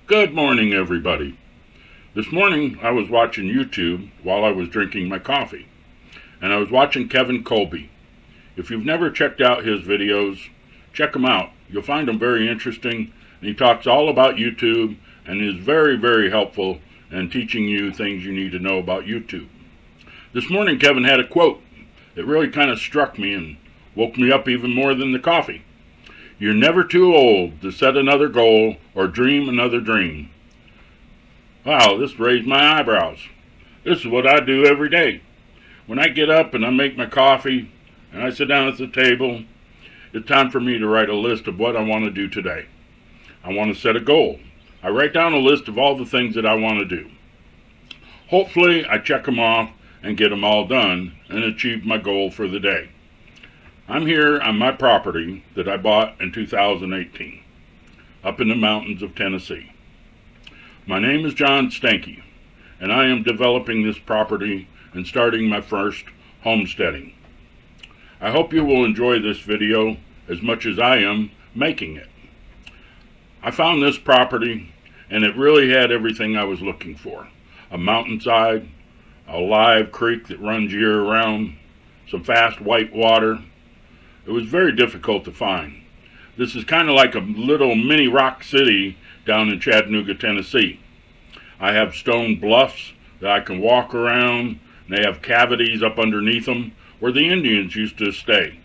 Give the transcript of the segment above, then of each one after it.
Good morning, everybody. This morning I was watching YouTube while I was drinking my coffee, and I was watching Kevin Colby. If you've never checked out his videos, check them out. You'll find them very interesting, and he talks all about YouTube and is very, very helpful in teaching you things you need to know about YouTube. This morning Kevin had a quote that really kind of struck me and woke me up even more than the coffee. You're never too old to set another goal or dream another dream. Wow, this raised my eyebrows. This is what I do every day. When I get up and I make my coffee and I sit down at the table, it's time for me to write a list of what I want to do today. I want to set a goal. I write down a list of all the things that I want to do. Hopefully, I check them off and get them all done and achieve my goal for the day. I'm here on my property that I bought in 2018, up in the mountains of Tennessee. My name is John Stanky, and I am developing this property and starting my first homesteading. I hope you will enjoy this video as much as I am making it. I found this property, and it really had everything I was looking for. A mountainside, a live creek that runs year-round, some fast white water. It was very difficult to find. This is kind of like a little mini rock city down in Chattanooga, Tennessee. I have stone bluffs that I can walk around, and they have cavities up underneath them where the Indians used to stay.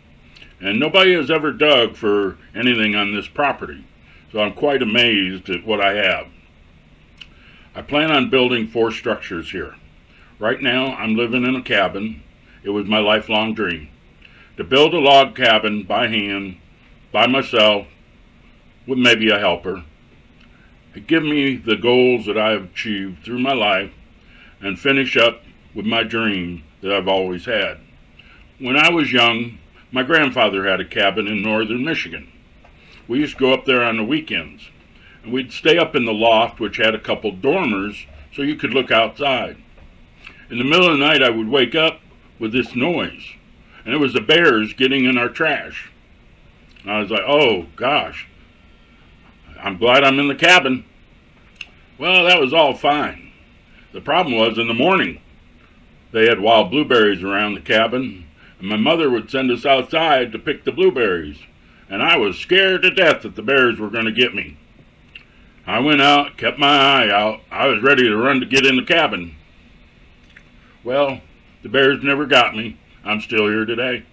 And nobody has ever dug for anything on this property, so I'm quite amazed at what I have. I plan on building 4 structures here. Right now, I'm living in a cabin. It was my lifelong dream to build a log cabin by hand, by myself, with maybe a helper. It give me the goals that I have achieved through my life and finish up with my dream that I've always had. When I was young, my grandfather had a cabin in northern Michigan. We used to go up there on the weekends, and we'd stay up in the loft, which had a couple dormers, so you could look outside. In the middle of the night, I would wake up with this noise, and it was the bears getting in our trash. And I was like, oh gosh, I'm glad I'm in the cabin. Well, that was all fine. The problem was in the morning, they had wild blueberries around the cabin, and my mother would send us outside to pick the blueberries, and I was scared to death that the bears were going to get me. I went out, kept my eye out. I was ready to run to get in the cabin. Well, the bears never got me. I'm still here today.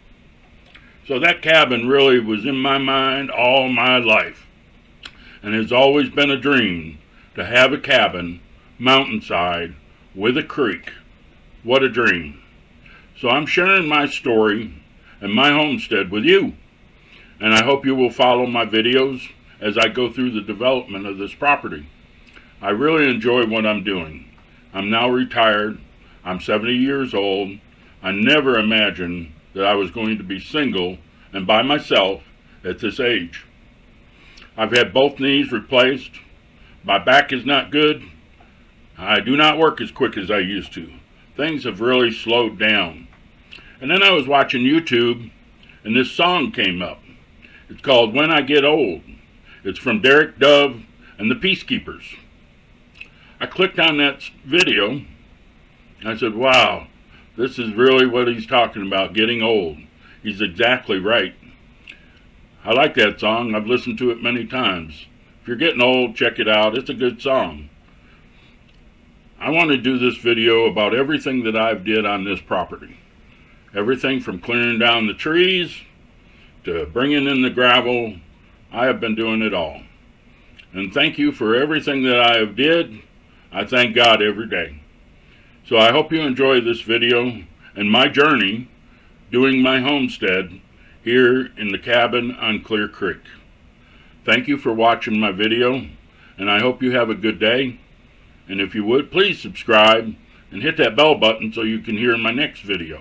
So that cabin really was in my mind all my life. And it's always been a dream to have a cabin, mountainside, with a creek. What a dream. So I'm sharing my story and my homestead with you. And I hope you will follow my videos as I go through the development of this property. I really enjoy what I'm doing. I'm now retired. I'm 70 years old. I never imagined that I was going to be single and by myself at this age. I've had both knees replaced. My back is not good. I do not work as quick as I used to. Things have really slowed down. And then I was watching YouTube, and this song came up. It's called When I Get Old. It's from Derek Dove and the Peacekeepers. I clicked on that video, and I said, wow, this is really what he's talking about, getting old. He's exactly right. I like that song. I've listened to it many times. If you're getting old, check it out. It's a good song. I want to do this video about everything that I've did on this property. Everything from clearing down the trees to bringing in the gravel. I have been doing it all. And thank you for everything that I have did. I thank God every day. So I hope you enjoy this video and my journey doing my homestead here in the cabin on Clear Creek. Thank you for watching my video, and I hope you have a good day. And if you would, please subscribe and hit that bell button so you can hear my next video.